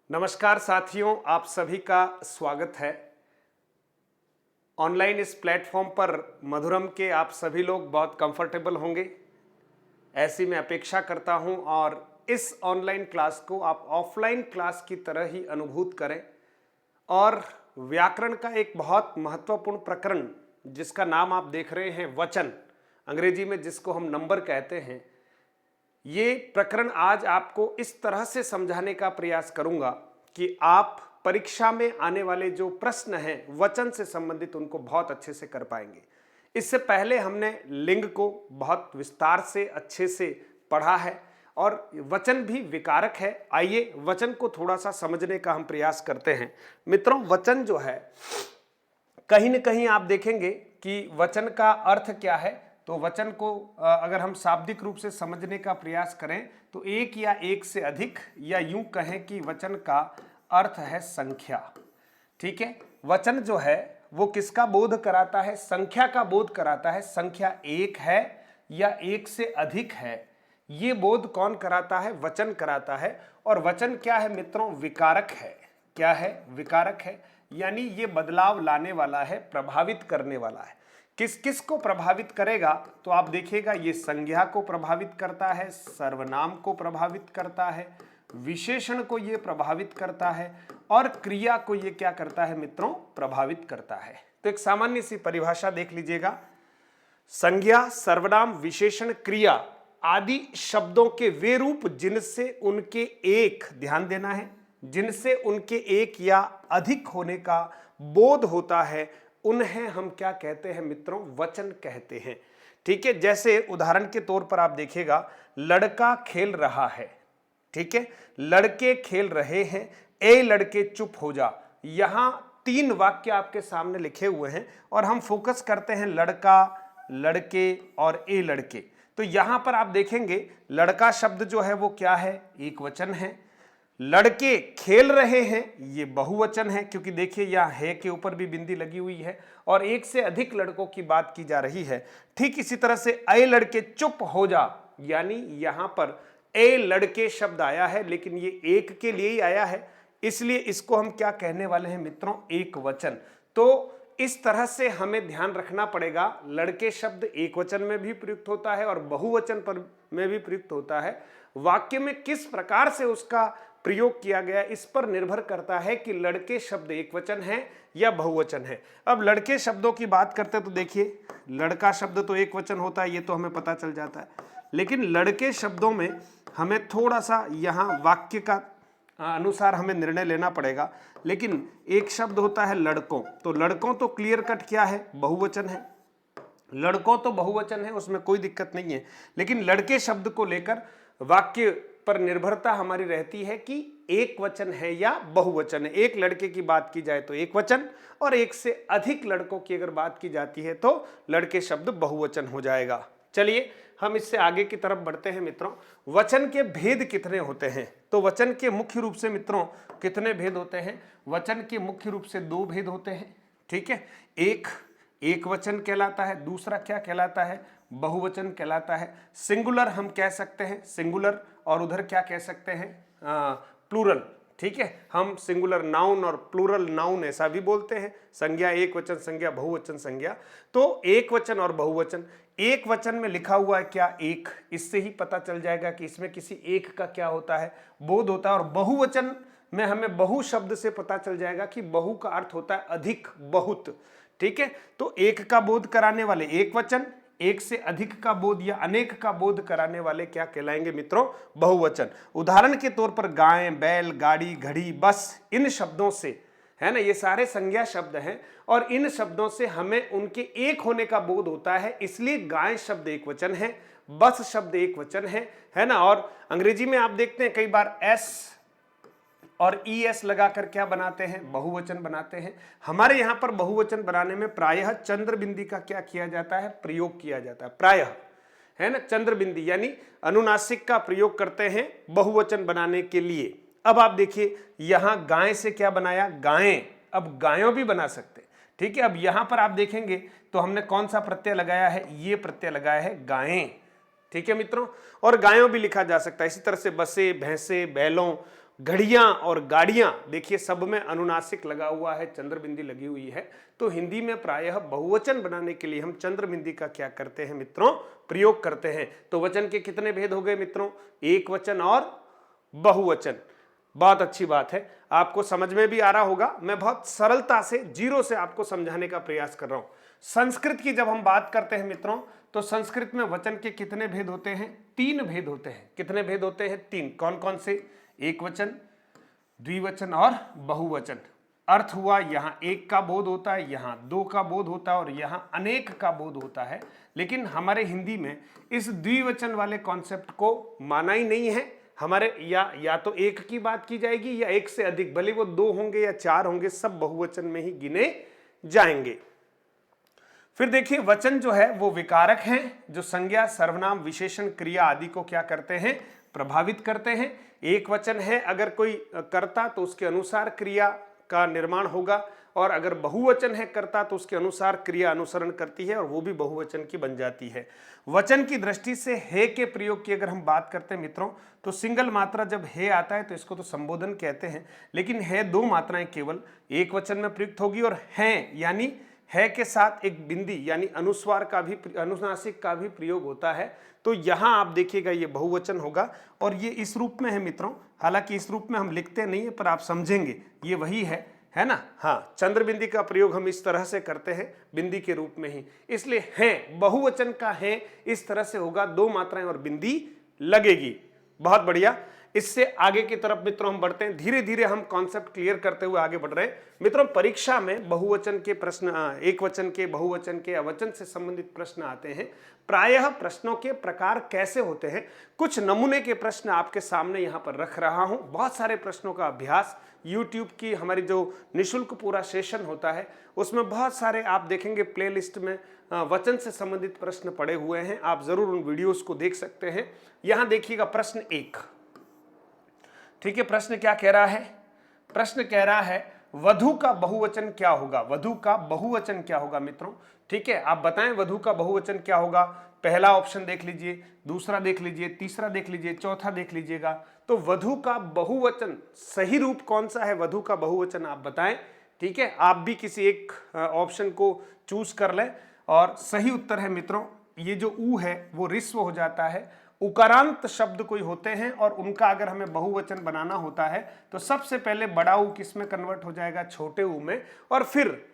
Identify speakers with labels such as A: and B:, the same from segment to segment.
A: नमस्कार साथियों, आप सभी का स्वागत है। ऑनलाइन इस प्लेटफॉर्म पर मधुरम के आप सभी लोग बहुत कंफर्टेबल होंगे, ऐसी मैं अपेक्षा करता हूं। और इस ऑनलाइन क्लास को आप ऑफलाइन क्लास की तरह ही अनुभूत करें। और व्याकरण का एक बहुत महत्वपूर्ण प्रकरण जिसका नाम आप देख रहे हैं वचन, अंग्रेजी में जिसको हम नंबर कहते हैं, ये प्रकरण आज आपको इस तरह से समझाने का प्रयास करूंगा कि आप परीक्षा में आने वाले जो प्रश्न हैं वचन से संबंधित उनको बहुत अच्छे से कर पाएंगे। इससे पहले हमने लिंग को बहुत विस्तार से अच्छे से पढ़ा है और वचन भी विकारक है। आइए वचन को थोड़ा सा समझने का हम प्रयास करते हैं। मित्रों, वचन जो है कहीं न कहीं आप देखेंगे कि वचन का अर्थ क्या है। तो वचन को अगर हम शाब्दिक रूप से समझने का प्रयास करें तो एक या एक से अधिक, या यूं कहें कि वचन का अर्थ है संख्या। ठीक है, वचन जो है वो किसका बोध कराता है? संख्या का बोध कराता है। संख्या एक है या एक से अधिक है, ये बोध कौन कराता है? वचन कराता है। और वचन क्या है मित्रों? विकारक है। क्या है? विकारक है, यानी ये बदलाव लाने वाला है, प्रभावित करने वाला है। किस किस को प्रभावित करेगा? तो आप देखिएगा, ये संज्ञा को प्रभावित करता है, सर्वनाम को प्रभावित करता है, विशेषण को ये प्रभावित करता है, और क्रिया को ये क्या करता है मित्रों? प्रभावित करता है। तो एक सामान्य सी परिभाषा देख लीजिएगा। संज्ञा, सर्वनाम, विशेषण, क्रिया आदि शब्दों के वे रूप जिनसे उनके एक, ध्यान देना है, जिनसे उनके एक या अधिक होने का बोध होता है, उन्हें हम क्या कहते हैं मित्रों? वचन कहते हैं। ठीक है, जैसे उदाहरण के तौर पर आप देखिएगा, लड़का खेल रहा है। ठीक है, लड़के खेल रहे हैं, ए लड़के चुप हो जा। यहां तीन वाक्य आपके सामने लिखे हुए हैं और हम फोकस करते हैं लड़का, लड़के और ए लड़के। तो यहां पर आप देखेंगे लड़का शब्द जो है वो क्या है? एक वचन है। लड़के खेल रहे हैं, ये बहुवचन है, क्योंकि देखिए यहां है के ऊपर भी बिंदी लगी हुई है और एक से अधिक लड़कों की बात की जा रही है। ठीक इसी तरह से ए लड़के चुप हो जा, यानी यहां पर ए लड़के शब्द आया है, लेकिन ये एक के लिए ही आया है, इसलिए इसको हम क्या कहने वाले हैं मित्रों? एक वचन। तो इस तरह से हमें ध्यान रखना पड़ेगा, लड़के शब्द एक वचन में भी प्रयुक्त होता है और बहुवचन पर में भी प्रयुक्त होता है। वाक्य में किस प्रकार से उसका प्रयोग किया गया इस पर निर्भर करता है कि लड़के शब्द एक वचन है या बहुवचन है। अब लड़के शब्दों की बात करते तो देखिए, लड़का शब्द तो एक वचन होता है, ये तो हमें पता चल जाता है, लेकिन लड़के शब्दों में हमें थोड़ा सा यहाँ वाक्य का अनुसार हमें निर्णय लेना पड़ेगा। लेकिन एक शब्द होता है लड़कों, तो लड़कों तो क्लियर कट क्या है? बहुवचन है। लड़कों तो बहुवचन है, उसमें कोई दिक्कत नहीं है। लेकिन लड़के शब्द को लेकर वाक्य पर निर्भरता हमारी रहती है कि एक वचन है या बहुवचन है। एक लड़के की बात की जाए तो एक वचन, और एक से अधिक लड़कों की अगर बात की जाती है तो लड़के शब्द बहुवचन हो जाएगा। चलिए हम इससे आगे की तरफ बढ़ते हैं मित्रों। वचन के भेद कितने होते हैं? तो वचन के मुख्य रूप से मित्रों कितने भेद होते हैं? वचन के मुख्य रूप से दो भेद होते हैं। ठीक है, एक वचन कहलाता है, दूसरा क्या कहलाता है? बहुवचन कहलाता है। सिंगुलर हम कह सकते हैं, सिंगुलर, और उधर क्या कह सकते हैं? प्लूरल। ठीक है, हम सिंगुलर नाउन और प्लूरल नाउन ऐसा भी बोलते हैं। संज्ञा एक वचन संज्ञा, बहुवचन संज्ञा। तो एक वचन और बहुवचन, एक वचन में लिखा हुआ है क्या? एक, इससे ही पता चल जाएगा कि इसमें किसी एक का क्या होता है? बोध होता है। और बहुवचन में हमें बहु शब्द से पता चल जाएगा कि बहु का अर्थ होता है अधिक, बहुत। ठीक है, तो एक का बोध कराने वाले एक वचन, एक से अधिक का बोध या अनेक का बोध कराने वाले क्या कहलाएंगे मित्रों? बहुवचन। उदाहरण के तौर पर गाय, बैल, गाड़ी, घड़ी, बस, इन शब्दों से, है ना, ये सारे संज्ञा शब्द हैं और इन शब्दों से हमें उनके एक होने का बोध होता है, इसलिए गाय शब्द एक वचन है, बस शब्द एक वचन है ना। और अंग्रेजी में आप देखते हैं कई बार एस और ईएस लगाकर क्या बनाते हैं? बहुवचन बनाते हैं। हमारे यहां पर बहुवचन बनाने में प्रायः चंद्र बिंदी का क्या किया जाता है? प्रयोग किया जाता है, प्रायः, है ना, चंद्र बिंदी यानी अनुनासिक का प्रयोग करते हैं बहुवचन बनाने के लिए। अब आप देखिए यहां गाय से क्या बनाया? गायें। अब गायों भी बना सकते। ठीक है, अब यहां पर आप देखेंगे तो हमने कौन सा प्रत्यय लगाया है? ये प्रत्यय लगाया है, गायें। ठीक है मित्रों, और गायों भी लिखा जा सकता है। इसी तरह से बसे, भैंसे, बैलों घड़ियां और गाड़ियां, देखिए सब में अनुनासिक लगा हुआ है, चंद्र बिंदी लगी हुई है। तो हिंदी में प्रायः बहुवचन बनाने के लिए हम चंद्र बिंदी का क्या करते हैं मित्रों, प्रयोग करते हैं। तो वचन के कितने भेद हो गए मित्रों, एक वचन और बहुवचन। बहुत अच्छी बात है, आपको समझ में भी आ रहा होगा। मैं बहुत सरलता से जीरो से आपको समझाने का प्रयास कर रहा हूं। संस्कृत की जब हम बात करते हैं मित्रों, तो संस्कृत में वचन के कितने भेद होते हैं, तीन भेद होते हैं। कितने भेद होते हैं, तीन। कौन कौन से, एक वचन, द्विवचन और बहुवचन। अर्थ हुआ यहां एक का बोध होता है, यहां दो का बोध होता है और यहां अनेक का बोध होता है। लेकिन हमारे हिंदी में इस द्विवचन वाले कॉन्सेप्ट को माना ही नहीं है। हमारे या तो एक की बात की जाएगी या एक से अधिक, भले वो दो होंगे या चार होंगे, सब बहुवचन में ही गिने जाएंगे। फिर देखिए वचन जो है वो विकारक हैं, जो संज्ञा, सर्वनाम, विशेषण, क्रिया आदि को क्या करते हैं, प्रभावित करते हैं। एक वचन है अगर कोई कर्ता तो उसके अनुसार क्रिया का निर्माण होगा, और अगर बहुवचन है कर्ता तो उसके अनुसार क्रिया अनुसरण करती है और वो भी बहुवचन की बन जाती है। वचन की दृष्टि से हे के प्रयोग की अगर हम बात करते हैं मित्रों, तो सिंगल मात्रा जब हे आता है तो इसको तो संबोधन कहते हैं, लेकिन है दो मात्राएं केवल एक वचन में प्रयुक्त होगी, और हैं यानी है के साथ एक बिंदी यानी अनुस्वार का भी, अनुनासिक का भी प्रयोग होता है। तो यहां आप देखिएगा ये बहुवचन होगा, और ये इस रूप में है मित्रों। हालांकि इस रूप में हम लिखते नहीं है, पर आप समझेंगे ये वही है ना। हाँ, चंद्र बिंदी का प्रयोग हम इस तरह से करते हैं, बिंदी के रूप में ही, इसलिए है बहुवचन का है इस तरह से होगा, दो मात्राएं और बिंदी लगेगी। बहुत बढ़िया। इससे आगे की तरफ मित्रों हम बढ़ते हैं, धीरे धीरे हम कॉन्सेप्ट क्लियर करते हुए आगे बढ़ रहे हैं। मित्रों परीक्षा में बहुवचन के प्रश्न, एक वचन के, बहुवचन के, अवचन से संबंधित प्रश्न आते हैं। प्रायः प्रश्नों के प्रकार कैसे होते हैं, कुछ नमूने के प्रश्न आपके सामने यहाँ पर रख रहा हूँ। बहुत सारे प्रश्नों का अभ्यास YouTube की हमारी जो निःशुल्क पूरा सेशन होता है उसमें बहुत सारे आप देखेंगे प्लेलिस्ट में वचन से संबंधित प्रश्न पड़े हुए हैं, आप जरूर उन वीडियोस को देख सकते हैं। यहाँ देखिएगा प्रश्न 1, ठीक है। प्रश्न क्या कह रहा है, प्रश्न कह रहा है वधु का बहुवचन क्या होगा, वधु का बहुवचन क्या होगा मित्रों, ठीक है। आप बताएं वधु का बहुवचन क्या होगा। पहला ऑप्शन देख लीजिए, दूसरा देख लीजिए, तीसरा देख लीजिए, चौथा देख लीजिएगा। तो वधु का बहुवचन सही रूप कौन सा है, वधु का बहुवचन आप बताएं, ठीक है। आप भी किसी एक ऑप्शन को चूज कर लें, और सही उत्तर है मित्रों, ये जो ऊ है वो ऋस्व हो जाता है। उकारांत शब्द कोई होते हैं और उनका अगर हमें बहुवचन बनाना होता है तो सबसे पहले बड़ा ऊ किस में कन्वर्ट हो जाएगा, छोटे ऊ में, और फिर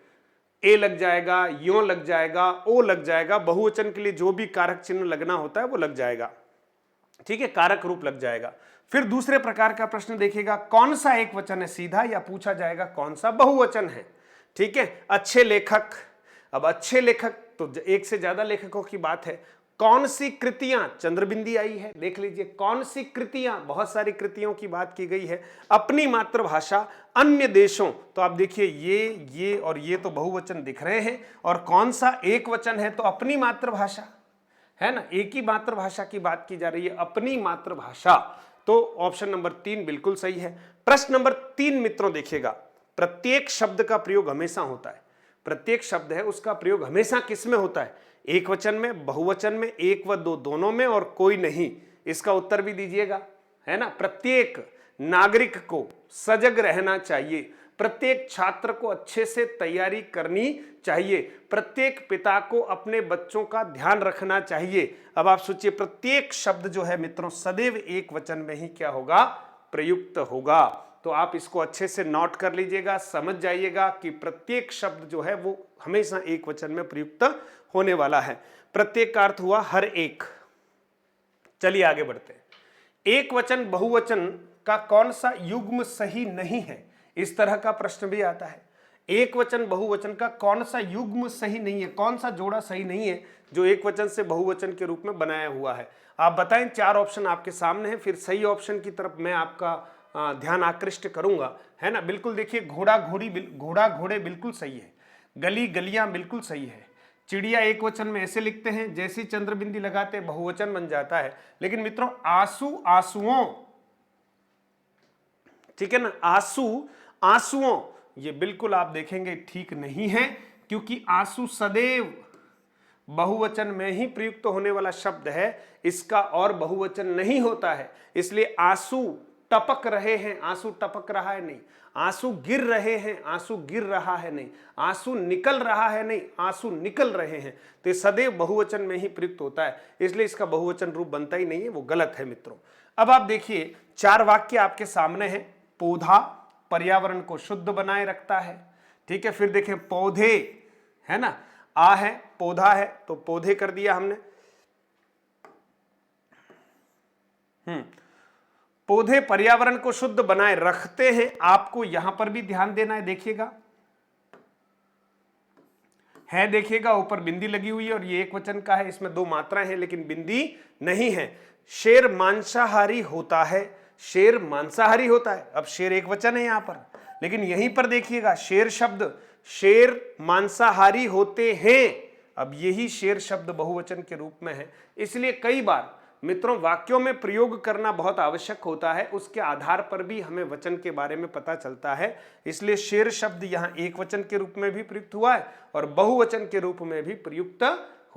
A: ए लग जाएगा, यो लग जाएगा, ओ लग जाएगा। बहुवचन के लिए जो भी कारक चिन्ह लगना होता है वो लग जाएगा, ठीक है, कारक रूप लग जाएगा। फिर दूसरे प्रकार का प्रश्न देखिएगा, कौन सा एक वचन है सीधा, या पूछा जाएगा कौन सा बहुवचन है, ठीक है। अच्छे लेखक, अब अच्छे लेखक तो एक से ज्यादा लेखकों की बात है। कौन सी कृतियां, चंद्रबिंदी आई है, देख लीजिए कौन सी कृतियां, बहुत सारी कृतियों की बात की गई है। अपनी मातृभाषा, अन्य देशों, तो आप देखिए ये और ये तो बहुवचन दिख रहे हैं, और कौन सा एक वचन है, तो अपनी मातृभाषा है ना, एक ही मातृभाषा की बात की जा रही है, अपनी मातृभाषा। तो ऑप्शन नंबर 3 बिल्कुल सही है। प्रश्न नंबर 3 मित्रों देखिएगा, प्रत्येक शब्द का प्रयोग हमेशा होता है, प्रत्येक शब्द है उसका प्रयोग हमेशा किस में होता है, एक वचन में, बहुवचन में, एक व दो दोनों में, और कोई नहीं। इसका उत्तर भी दीजिएगा, है ना। प्रत्येक नागरिक को सजग रहना चाहिए, प्रत्येक छात्र को अच्छे से तैयारी करनी चाहिए, प्रत्येक पिता को अपने बच्चों का ध्यान रखना चाहिए। अब आप सोचिए, प्रत्येक शब्द जो है मित्रों सदैव एक वचन में ही क्या होगा, प्रयुक्त होगा। तो आप इसको अच्छे से नोट कर लीजिएगा, समझ जाइएगा कि प्रत्येक शब्द जो है वो हमेशा एक वचन में प्रयुक्त होने वाला है। प्रत्येक का अर्थ हुआ हर एक। चलिए आगे बढ़ते हैं। एक वचन बहुवचन का कौन सा युग्म सही नहीं है, इस तरह का प्रश्न भी आता है। एक वचन बहुवचन का कौन सा युग्म सही नहीं है, कौन सा जोड़ा सही नहीं है जो एक वचन से बहुवचन के रूप में बनाया हुआ है, आप बताएं। 4 ऑप्शन आपके सामने हैं, फिर सही ऑप्शन की तरफ मैं आपका ध्यान आकृष्ट करूंगा, है ना। बिल्कुल देखिए, घोड़ा घोड़े बिल्कुल सही है, गली गलियां बिल्कुल सही है, चिड़िया एक वचन में ऐसे लिखते हैं, जैसी चंद्रबिंदी लगाते बहुवचन बन जाता है। लेकिन मित्रों आंसू आंसुओं, ठीक है ना, आंसू आंसुओं, ये बिल्कुल आप देखेंगे ठीक नहीं है, क्योंकि आंसू सदैव बहुवचन में ही प्रयुक्त होने वाला शब्द है, इसका और बहुवचन नहीं होता है। इसलिए आंसू टपक रहे हैं, आंसू टपक रहा है नहीं, आंसू गिर रहे हैं, आंसू गिर रहा है नहीं, आंसू निकल रहा है नहीं, आंसू निकल रहे हैं। तो ये सदैव बहुवचन में ही प्रयुक्त होता है, इसलिए इसका बहुवचन रूप बनता ही नहीं है, वो गलत है मित्रों। अब आप देखिए 4 वाक्य आपके सामने हैं। पौधा पर्यावरण को शुद्ध बनाए रखता है, ठीक है। फिर देखें पौधे, है ना, आ है, पौधा है तो पौधे कर दिया हमने। पौधे पर्यावरण को शुद्ध बनाए रखते हैं, आपको यहां पर भी ध्यान देना है। देखिएगा है, देखिएगा ऊपर बिंदी लगी हुई है और ये एक वचन का है, इसमें 2 मात्राएं हैं लेकिन बिंदी नहीं है। शेर मांसाहारी होता है, शेर मांसाहारी होता है। अब शेर एक वचन है यहां पर, लेकिन यहीं पर देखिएगा शेर शब्द, शेर मांसाहारी होते हैं। अब यही शेर शब्द बहुवचन के रूप में है, इसलिए कई बार मित्रों वाक्यों में प्रयोग करना बहुत आवश्यक होता है, उसके आधार पर भी हमें वचन के बारे में पता चलता है। इसलिए शेर शब्द यहां एक वचन के रूप में भी प्रयुक्त हुआ है और बहुवचन के रूप में भी प्रयुक्त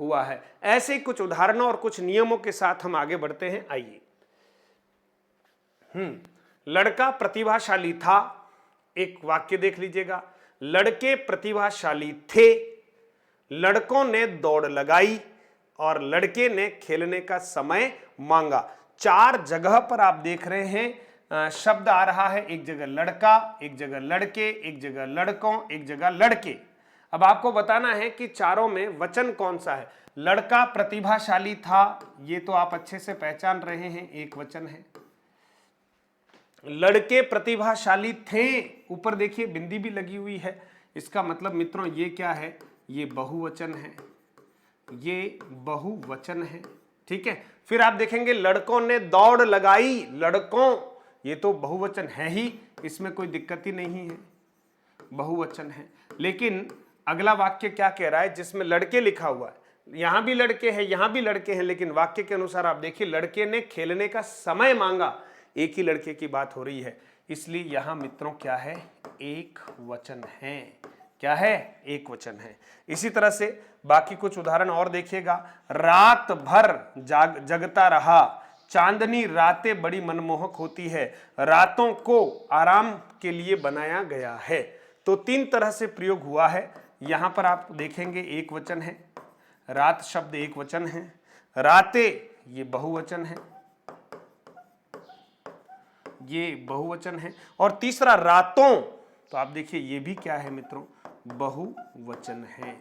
A: हुआ है। ऐसे ही कुछ उदाहरणों और कुछ नियमों के साथ हम आगे बढ़ते हैं। आइए, लड़का प्रतिभाशाली था, एक वाक्य देख लीजिएगा। लड़के प्रतिभाशाली थे, लड़कों ने दौड़ लगाई और लड़के ने खेलने का समय मांगा। 4 जगह पर आप देख रहे हैं शब्द आ रहा है, एक जगह लड़का, एक जगह लड़के, एक जगह लड़कों, एक जगह लड़के। अब आपको बताना है कि चारों में वचन कौन सा है। लड़का प्रतिभाशाली था, ये तो आप अच्छे से पहचान रहे हैं, एक वचन है। लड़के प्रतिभाशाली थे, ऊपर देखिए बिंदी भी लगी हुई है, इसका मतलब मित्रों ये क्या है, ये बहुवचन है, ये बहुवचन है, ठीक है। फिर आप देखेंगे लड़कों ने दौड़ लगाई, लड़कों, ये तो बहुवचन है ही, इसमें कोई दिक्कत ही नहीं है, बहुवचन है। लेकिन अगला वाक्य क्या कह रहा है, जिसमें लड़के लिखा हुआ है, यहां भी लड़के हैं, यहां भी लड़के हैं, लेकिन वाक्य के अनुसार आप देखिए लड़के ने खेलने का समय मांगा, एक ही लड़के की बात हो रही है, इसलिए यहां मित्रों क्या है, एक वचन है। क्या है, एक वचन है। इसी तरह से बाकी कुछ उदाहरण और देखिएगा। रात भर जगता रहा, चांदनी रातें बड़ी मनमोहक होती है, रातों को आराम के लिए बनाया गया है। तो 3 तरह से प्रयोग हुआ है। यहां पर आप देखेंगे एक वचन है, रात शब्द एक वचन है, रातें ये बहुवचन है, ये बहुवचन है, और तीसरा रातों, तो आप देखिए ये भी क्या है मित्रों, बहुवचन है,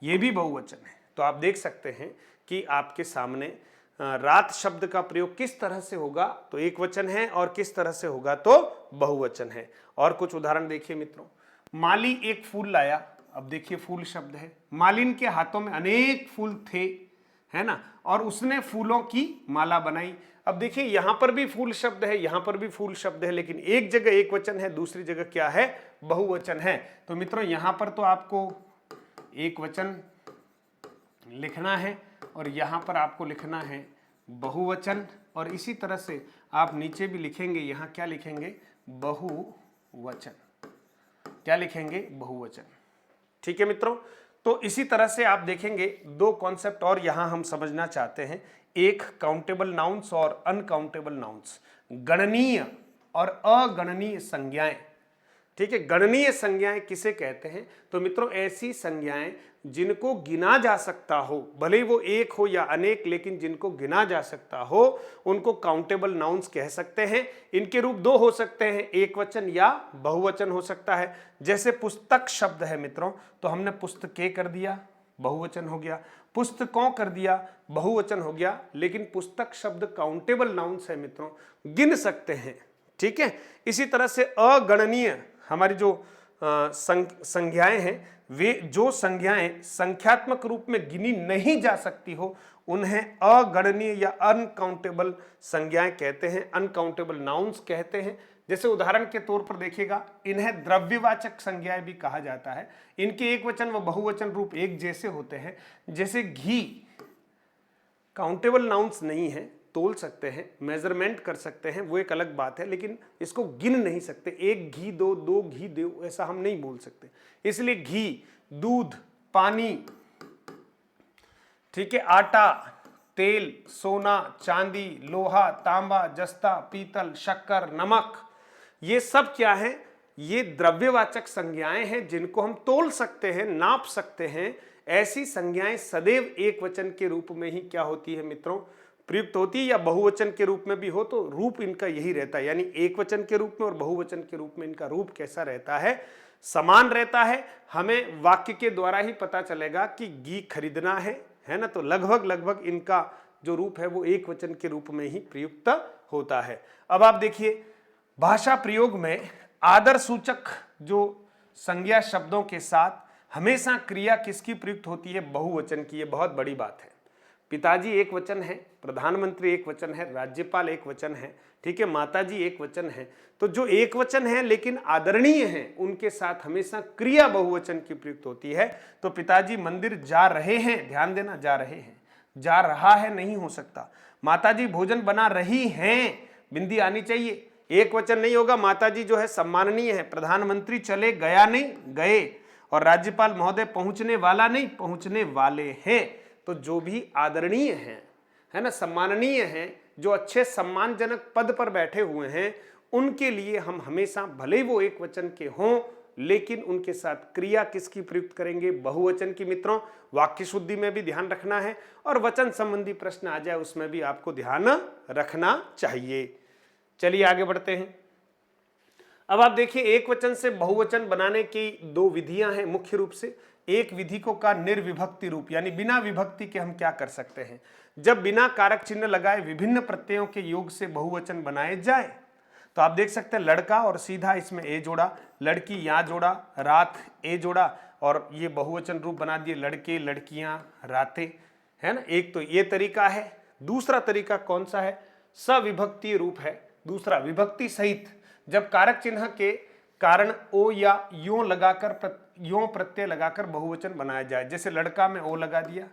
A: ये भी बहुवचन है। तो आप देख सकते हैं कि आपके सामने रात शब्द का प्रयोग किस तरह से होगा तो एक वचन है, और किस तरह से होगा तो बहुवचन है। और कुछ उदाहरण देखिए मित्रों। माली एक फूल लाया, अब देखिए फूल शब्द है, मालिन के हाथों में अनेक फूल थे, है ना, और उसने फूलों की माला बनाई। अब देखिए यहां पर भी फूल शब्द है, यहां पर भी फूल शब्द है, लेकिन एक जगह एक वचन है, दूसरी जगह क्या है, बहुवचन है। तो मित्रों यहां पर तो आपको एक वचन लिखना है और यहां पर आपको लिखना है बहुवचन, और इसी तरह से आप नीचे भी लिखेंगे, यहां क्या लिखेंगे, बहुवचन। क्या लिखेंगे, बहुवचन। ठीक है मित्रों, तो इसी तरह से आप देखेंगे 2 कॉन्सेप्ट और यहां हम समझना चाहते हैं, एक काउंटेबल नाउन्स और अनकाउंटेबल नाउन्स, गणनीय और अगणनीय संज्ञाएं। ठीक है, गणनीय संज्ञाएं किसे कहते हैं, तो मित्रों ऐसी संज्ञाएं जिनको गिना जा सकता हो, भले ही वो एक हो या अनेक, लेकिन जिनको गिना जा सकता हो उनको काउंटेबल नाउन्स कह सकते हैं। इनके रूप 2 हो सकते हैं, एक वचन या बहुवचन हो सकता है। जैसे पुस्तक शब्द है मित्रों, तो हमने पुस्तकें कर दिया, बहुवचन हो गया, पुस्तकों कर दिया, बहुवचन हो गया, लेकिन पुस्तक शब्द काउंटेबल नाउन्स है मित्रों, गिन सकते हैं। ठीक है, इसी तरह से अगणनीय हमारी जो संज्ञाएं हैं, वे जो संज्ञाएं संख्यात्मक रूप में गिनी नहीं जा सकती हो उन्हें अगणनीय या अनकाउंटेबल संज्ञाएं कहते हैं, अनकाउंटेबल नाउन्स कहते हैं। जैसे उदाहरण के तौर पर देखिएगा, इन्हें द्रव्यवाचक संज्ञाएं भी कहा जाता है। इनके एक वचन व बहुवचन रूप एक जैसे होते हैं। जैसे घी काउंटेबल नाउन्स नहीं है, तोल सकते हैं, मेजरमेंट कर सकते हैं, वो एक अलग बात है, लेकिन इसको गिन नहीं सकते। 1 घी दो, 2 घी दो, ऐसा हम नहीं बोल सकते। इसलिए घी, दूध, पानी, ठीक है, आटा, तेल, सोना, चांदी, लोहा, तांबा, जस्ता, पीतल, शक्कर, नमक, ये सब क्या है? ये द्रव्यवाचक संज्ञाएं हैं जिनको हम तोल सकते हैं, नाप सकते हैं। ऐसी संज्ञाएं सदैव एक वचन के रूप में ही क्या होती है मित्रों? प्रयुक्त होती है, या बहुवचन के रूप में भी हो तो रूप इनका यही रहता है। यानी एक वचन के रूप में और बहुवचन के रूप में इनका रूप कैसा रहता है? समान रहता है। हमें वाक्य के द्वारा ही पता चलेगा कि घी खरीदना है ना, तो लगभग लगभग इनका जो रूप है वो एक वचन के रूप में ही प्रयुक्त होता है। अब आप देखिए, भाषा प्रयोग में आदर सूचक जो संज्ञा शब्दों के साथ हमेशा क्रिया किसकी प्रयुक्त होती है? बहुवचन की। ये बहुत बड़ी बात है। पिताजी एक वचन है, प्रधानमंत्री एक वचन है, राज्यपाल एक वचन है, ठीक है, माताजी एक वचन है। तो जो एक वचन है लेकिन आदरणीय है, उनके साथ हमेशा क्रिया बहुवचन की प्रयुक्त होती है। तो पिताजी मंदिर जा रहे हैं, ध्यान देना, जा रहे हैं, जा रहा है नहीं हो सकता। माताजी भोजन बना रही हैं, बिंदी आनी चाहिए, एक वचन नहीं होगा। माताजी जो है सम्माननीय है, प्रधानमंत्री चले गया नहीं, गए, और राज्यपाल महोदय पहुंचने वाला नहीं, पहुंचने वाले हैं। तो जो भी आदरणीय है ना, सम्माननीय हैं, जो अच्छे सम्मानजनक पद पर बैठे हुए हैं, उनके लिए हम हमेशा भले ही वो एक वचन के हों लेकिन उनके साथ क्रिया किसकी प्रयुक्त करेंगे? बहुवचन की। मित्रों, वाक्य शुद्धि में भी ध्यान रखना है और वचन संबंधी प्रश्न आ जाए उसमें भी आपको ध्यान रखना चाहिए। चलिए आगे बढ़ते हैं। अब आप देखिए, एक वचन से बहुवचन बनाने की दो विधियां हैं मुख्य रूप से। एक विधि को का निर्विभक्ति रूप, यानी बिना विभक्ति के हम क्या कर सकते हैं? जब बिना कारक चिन्ह लगाए विभिन्न प्रत्ययों के योग से बहुवचन बनाए जाए, तो आप देख सकते हैं लड़का और सीधा इसमें ए जोड़ा, लड़की यहां जोड़ा, रात ए जोड़ा, और ये बहुवचन रूप बना दिए लड़के, लड़कियां, रातें, है ना। एक तो ये तरीका है। दूसरा तरीका कौन सा है? सविभक्ति रूप है। दूसरा विभक्ति सहित, जब कारक चिन्ह के कारण ओ या यो लगाकर, यो प्रत्यय लगाकर बहुवचन बनाया जाए। जैसे लड़का में ओ लगा दिया,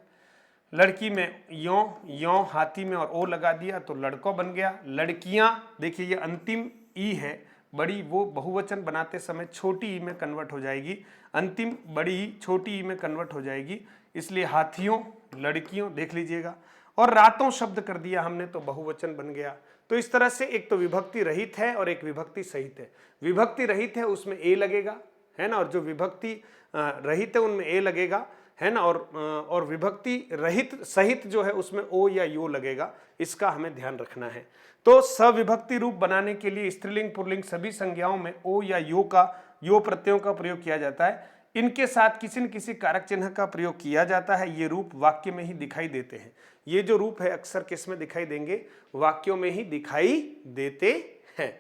A: लड़की में यो, हाथी में और ओ लगा दिया तो लड़को बन गया। लड़कियां, देखिए ये अंतिम ई है बड़ी, वो बहुवचन बनाते समय छोटी ई में कन्वर्ट हो जाएगी, अंतिम बड़ी ई छोटी ई में कन्वर्ट हो जाएगी, इसलिए हाथियों, लड़कियों, देख लीजिएगा। और रातों शब्द कर दिया हमने तो बहुवचन बन गया। तो इस तरह से एक तो विभक्ति रहित है और एक विभक्ति सहित है। विभक्ति रहित है उसमें ए लगेगा, है ना, और जो विभक्ति रहित है उनमें ए लगेगा, है ना, और विभक्ति रहित सहित जो है उसमें ओ या यो लगेगा। इसका हमें ध्यान रखना है। तो सविभक्ति रूप बनाने के लिए स्त्रीलिंग पुल्लिंग सभी संज्ञाओं में ओ या यो प्रत्ययों का प्रयोग किया जाता है। इनके साथ किसी न किसी कारक चिन्ह का प्रयोग किया जाता है। ये रूप वाक्य में ही दिखाई देते हैं। ये जो रूप है अक्सर किस में दिखाई देंगे? वाक्यों में ही दिखाई देते हैं।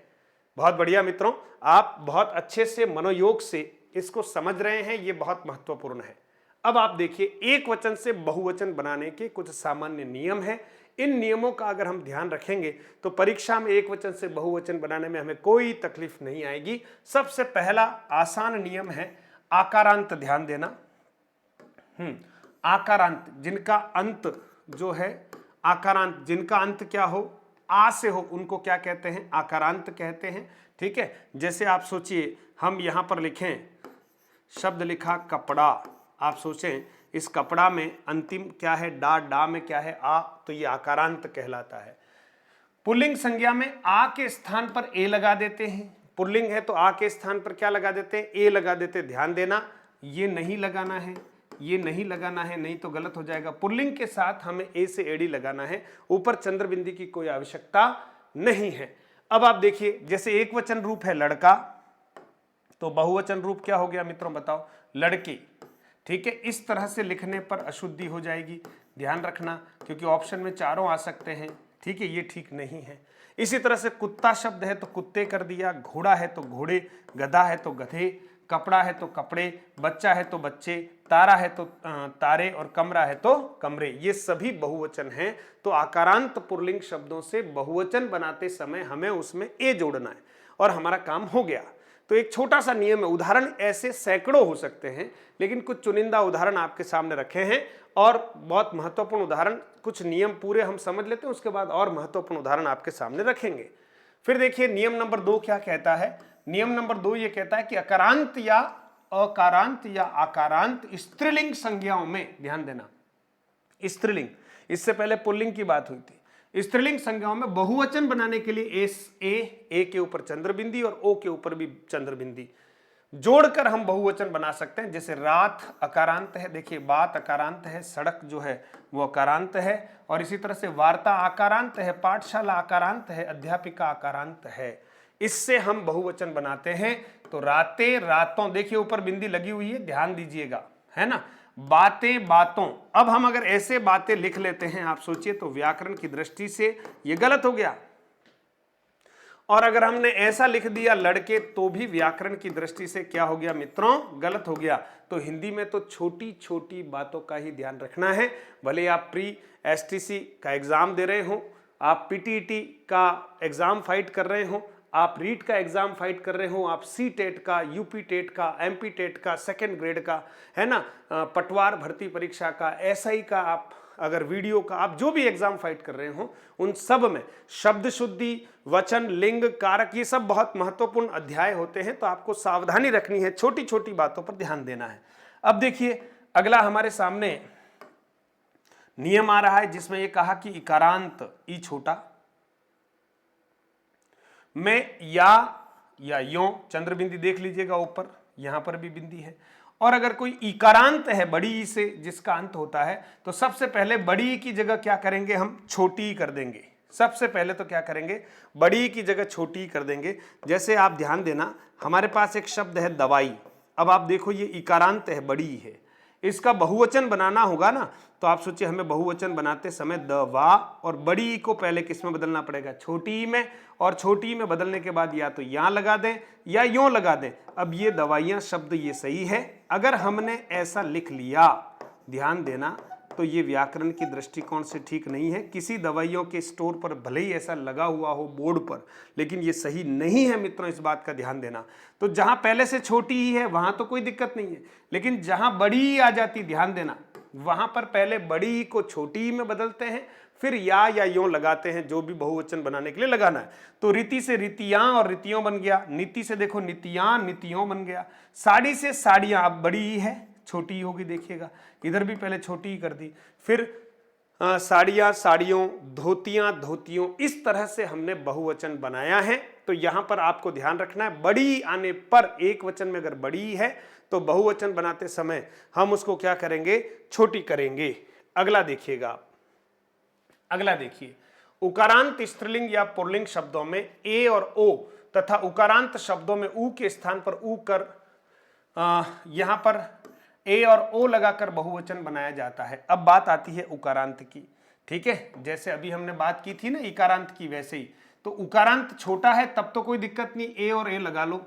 A: बहुत बढ़िया मित्रों, आप बहुत अच्छे से मनोयोग से इसको समझ रहे हैं, ये बहुत महत्वपूर्ण है। अब आप देखिए, एक वचन से बहुवचन बनाने के कुछ सामान्य नियम हैं। इन नियमों का अगर हम ध्यान रखेंगे तो परीक्षा में एक वचन से बहुवचन बनाने में हमें कोई तकलीफ नहीं आएगी। सबसे पहला आसान नियम है आकारांत, ध्यान देना। आकारांत, जिनका अंत जो है आकारांत, जिनका अंत क्या हो? आ से हो, उनको क्या कहते हैं? आकारांत कहते हैं। ठीक है, जैसे आप सोचिए, हम यहां पर लिखें, शब्द लिखा कपड़ा, आप सोचें इस कपड़ा में अंतिम क्या है? डा, डा में क्या है? आ, तो ये आकारांत कहलाता है। पुल्लिंग संज्ञा में आ के स्थान पर ए लगा देते हैं। पुल्लिंग है तो आ के स्थान पर क्या लगा देते हैं? ए लगा देते हैं। ध्यान देना, ये नहीं लगाना है, ये नहीं लगाना है, नहीं तो गलत हो जाएगा। पुल्लिंग के साथ हमें ए से एडी लगाना है, ऊपर चंद्र बिंदी की कोई आवश्यकता नहीं है। अब आप देखिए, जैसे एक वचन रूप है लड़का, तो बहुवचन रूप क्या हो गया मित्रों? बताओ, लड़के। ठीक है, इस तरह से लिखने पर अशुद्धि हो जाएगी, ध्यान रखना, क्योंकि ऑप्शन में चारों आ सकते हैं। ठीक है, ये ठीक नहीं है। इसी तरह से कुत्ता शब्द है तो कुत्ते कर दिया, घोड़ा है तो घोड़े, गधा है तो गधे, कपड़ा है तो कपड़े, बच्चा है तो बच्चे, तारा है तो तारे, और कमरा है तो कमरे। ये सभी बहुवचन हैं। तो आकारांत पुल्लिंग शब्दों से बहुवचन बनाते समय हमें उसमें ए जोड़ना है और हमारा काम हो गया। तो एक छोटा सा नियम है, उदाहरण ऐसे सैकड़ों हो सकते हैं, लेकिन कुछ चुनिंदा उदाहरण आपके सामने रखे हैं और बहुत महत्वपूर्ण उदाहरण। कुछ नियम पूरे हम समझ लेते हैं, उसके बाद और महत्वपूर्ण उदाहरण आपके सामने रखेंगे। फिर देखिए, नियम नंबर 2 क्या कहता है? नियम नंबर 2 ये कहता है कि अकारांत या अकारांत या आकारांत स्त्रीलिंग संज्ञाओं में, ध्यान देना, स्त्रीलिंग इससे पहले पुल्लिंग की बात हुई थी। स्त्रीलिंग संज्ञाओं में बहुवचन बनाने के लिए ए के ऊपर चंद्रबिंदी और ओ के ऊपर भी चंद्रबिंदी जोड़कर हम बहुवचन बना सकते हैं। जैसे रात अकारांत है, देखिए बात अकारांत है, सड़क जो है वो अकारांत है, और इसी तरह से वार्ता आकारांत है, पाठशाला आकारांत है, अध्यापिका आकारांत है। इससे हम बहुवचन बनाते हैं। तो रातें रातों, देखिए ऊपर बिंदी लगी हुई है, ध्यान दीजिएगा, है ना। बातें बातों। अब हम अगर ऐसे बातें लिख लेते हैं, आप सोचिए, तो व्याकरण की दृष्टि से ये गलत हो गया। और अगर हमने ऐसा लिख दिया लड़के, तो भी व्याकरण की दृष्टि से क्या हो गया मित्रों, गलत हो गया। तो हिंदी में तो छोटी छोटी बातों का ही ध्यान रखना है। भले आप प्री एसटीसी का एग्जाम दे रहे हो, आप पीटीईटी का एग्जाम फाइट कर रहे हो, आप रीट का एग्जाम फाइट कर रहे हो, आप सी टेट का, यूपी टेट का, एमपी टेट का, सेकेंड ग्रेड का, है ना, पटवार भर्ती परीक्षा का, एसआई का, आप अगर वीडियो का, आप जो भी एग्जाम फाइट कर रहे हो, उन सब में शब्द शुद्धि, वचन, लिंग, कारक, ये सब बहुत महत्वपूर्ण अध्याय होते हैं। तो आपको सावधानी रखनी है, छोटी छोटी बातों पर ध्यान देना है। अब देखिए अगला हमारे सामने नियम आ रहा है, जिसमें ये कहा कि इकारांत ई छोटा में या यों, चंद्र बिंदी देख लीजिएगा ऊपर, यहां पर भी बिंदी है। और अगर कोई इकारांत है बड़ी ई से जिसका अंत होता है, तो सबसे पहले बड़ी ई की जगह क्या करेंगे, हम छोटी ई कर देंगे। सबसे पहले तो क्या करेंगे, बड़ी ई की जगह छोटी ई कर देंगे। जैसे आप ध्यान देना, हमारे पास एक शब्द है दवाई। अब आप देखो ये इकारांत है, बड़ी ई है, इसका बहुवचन बनाना होगा ना। तो आप सोचिए, हमें बहुवचन बनाते समय दवा और बड़ी ई को पहले किस में बदलना पड़ेगा, छोटी ई में। और छोटी ई में बदलने के बाद या तो यहां लगा दें या यों लगा दें। अब ये दवाइयां शब्द ये सही है। अगर हमने ऐसा लिख लिया, ध्यान देना, तो ये व्याकरण की दृष्टिकोण से ठीक नहीं है। किसी दवाइयों के स्टोर पर भले ही ऐसा लगा हुआ हो बोर्ड पर, लेकिन ये सही नहीं है मित्रों, इस बात का ध्यान देना। तो जहां पहले से छोटी ही है वहां तो कोई दिक्कत नहीं है, लेकिन जहां बड़ी ही आ जाती, ध्यान देना, वहां पर पहले बड़ी ही को छोटी ही में बदलते हैं, फिर या यों लगाते हैं, जो भी बहुवचन बनाने के लिए लगाना है। तो रीति से रीतियां और रीतियों बन गया, नीति से देखो नितियां नीतियों बन गया, साड़ी से साड़ियां, अब बड़ी ही है, छोटी ही होगी, देखिएगा इधर भी पहले छोटी ही कर दी, फिर साड़ियां साड़ियों, धोतियां धोतियों, इस तरह से हमने बहुवचन बनाया है। तो यहां पर आपको ध्यान रखना है, बड़ी आने पर, एक वचन में अगर बड़ी है तो बहुवचन बनाते समय हम उसको क्या करेंगे, छोटी करेंगे। अगला देखिएगा आप, अगला देखिए, उकारांत स्त्रीलिंग या पुल्लिंग शब्दों में ए और ओ तथा उकारांत शब्दों में ऊ के स्थान पर ऊ कर यहां पर ए और ओ लगाकर बहुवचन बनाया जाता है। अब बात आती है उकारांत की, ठीक है। जैसे अभी हमने बात की थी ना इकारांत की, वैसे ही। तो उकारांत छोटा है तब तो कोई दिक्कत नहीं, ए और ए लगा लो।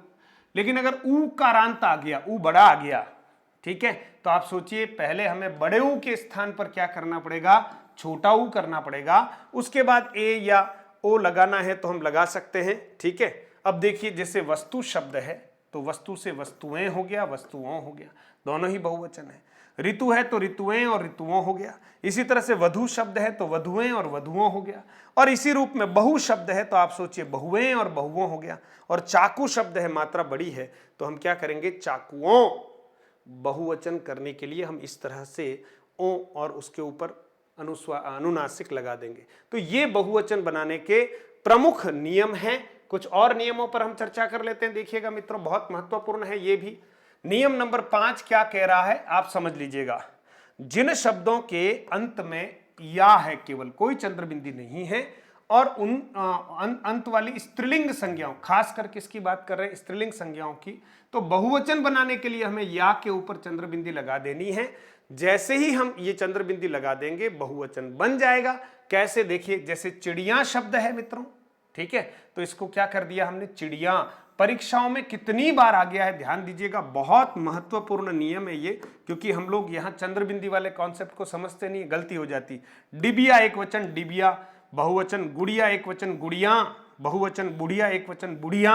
A: लेकिन अगर ऊकारांत आ गया, ऊ बड़ा आ गया, ठीक है, तो आप सोचिए, पहले हमें बड़े ऊ के स्थान पर क्या करना पड़ेगा, छोटा ऊ करना पड़ेगा। उसके बाद ए या ओ लगाना है तो हम लगा सकते हैं, ठीक है। अब देखिए, जैसे वस्तु शब्द है तो वस्तु से वस्तुएं हो गया, वस्तुओं हो गया, दोनों ही बहुवचन है। ऋतु है तो ऋतुएं और ऋतुओं हो गया। इसी तरह से वधु शब्द है तो वधुएं और वधुओं हो गया। और इसी रूप में बहु शब्द है तो आप सोचिए बहुएं और बहुओं हो गया। और चाकू शब्द है, मात्रा बड़ी है, तो हम क्या करेंगे, चाकुओं। बहुवचन करने के लिए हम इस तरह से ओ और उसके ऊपर अनुनासिक लगा देंगे। तो ये बहुवचन बनाने के प्रमुख नियम हैं। कुछ और नियमों पर हम चर्चा कर लेते हैं, देखिएगा मित्रों, बहुत महत्वपूर्ण है ये भी। नियम नंबर 5 क्या कह रहा है, आप समझ लीजिएगा। जिन शब्दों के अंत में या है, केवल कोई चंद्रबिंदी नहीं है, और उन अंत वाली स्त्रीलिंग संज्ञाओं, खास कर किसकी बात कर रहे हैं, स्त्रीलिंग संज्ञाओं की, तो बहुवचन बनाने के लिए हमें या के ऊपर चंद्रबिंदी लगा देनी है। जैसे ही हम ये चंद्रबिंदी लगा देंगे, बहुवचन बन जाएगा। कैसे, देखिए, जैसे चिड़िया शब्द है मित्रों, ठीक है, तो इसको क्या कर दिया हमने, चिड़िया। परीक्षाओं में कितनी बार आ गया है, ध्यान दीजिएगा, बहुत महत्वपूर्ण नियम है ये, क्योंकि हम लोग यहाँ चंद्रबिंदी वाले कॉन्सेप्ट को समझते नहीं, गलती हो जाती। डिबिया एक वचन डिबिया, बहुवचन गुड़िया एक वचन गुड़िया, बहुवचन बुढ़िया एक वचन बुढ़िया,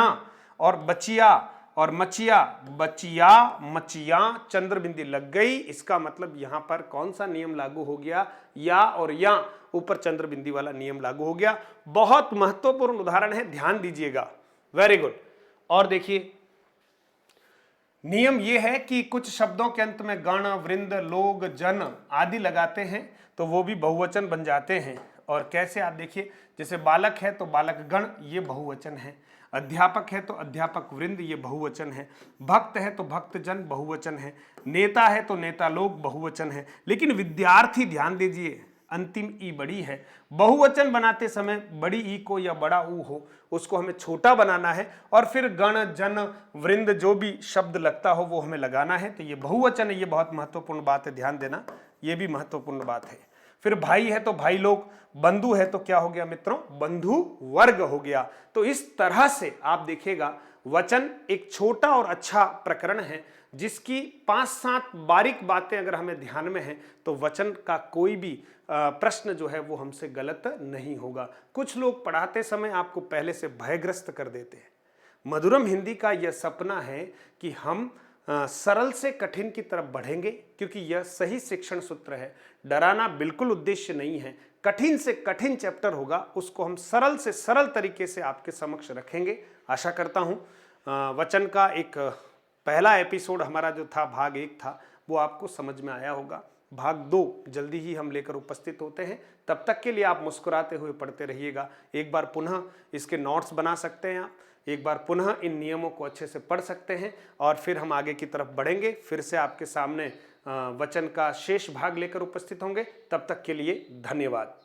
A: और बचिया और मचिया बचिया मचिया, चंद्रबिंदी लग गई। इसका मतलब यहां पर कौन सा नियम लागू हो गया, या और या ऊपर चंद्रबिंदी वाला नियम लागू हो गया। बहुत महत्वपूर्ण उदाहरण है, ध्यान दीजिएगा, वेरी गुड। और देखिए, नियम ये है कि कुछ शब्दों के अंत में गण, वृंद, लोग, जन आदि लगाते हैं तो वो भी बहुवचन बन जाते हैं। और कैसे, आप देखिए, जैसे बालक है तो बालक गण, ये बहुवचन है। अध्यापक है तो अध्यापक वृंद, ये बहुवचन है। भक्त है तो भक्त जन बहुवचन है। नेता है तो नेता लोग बहुवचन है। लेकिन विद्यार्थी, ध्यान दीजिए, अंतिम ई बड़ी है। बहुवचन बनाते समय बड़ी ई को या बड़ा ऊ हो उसको हमें छोटा बनाना है, और फिर गण, जन, वृंद जो भी शब्द लगता हो वो हमें लगाना है। तो ये बहुवचन है, ये बहुत महत्वपूर्ण बात है, ध्यान देना, ये भी महत्वपूर्ण बात है। फिर भाई है तो भाई लोग, बंधु है तो क्या हो गया मित्रों, बंधु वर्ग हो गया। तो इस तरह से आप देखिएगा वचन एक छोटा और अच्छा प्रकरण है जिसकी 5-7 बारीक बातें अगर हमें ध्यान में है तो वचन का कोई भी प्रश्न जो है वो हमसे गलत नहीं होगा। कुछ लोग पढ़ाते समय आपको पहले से भयग्रस्त कर देते हैं। मधुरम हिंदी का यह सपना है कि हम सरल से कठिन की तरफ बढ़ेंगे, क्योंकि यह सही शिक्षण सूत्र है। डराना बिल्कुल उद्देश्य नहीं है। कठिन से कठिन चैप्टर होगा, उसको हम सरल से सरल तरीके से आपके समक्ष रखेंगे। आशा करता हूँ वचन का एक पहला एपिसोड हमारा जो था, भाग 1 था, वो आपको समझ में आया होगा। भाग 2 जल्दी ही हम लेकर उपस्थित होते हैं। तब तक के लिए आप मुस्कुराते हुए पढ़ते रहिएगा। एक बार पुनः इसके नोट्स बना सकते हैं आप, एक बार पुनः इन नियमों को अच्छे से पढ़ सकते हैं, और फिर हम आगे की तरफ बढ़ेंगे। फिर से आपके सामने वचन का शेष भाग लेकर उपस्थित होंगे। तब तक के लिए धन्यवाद।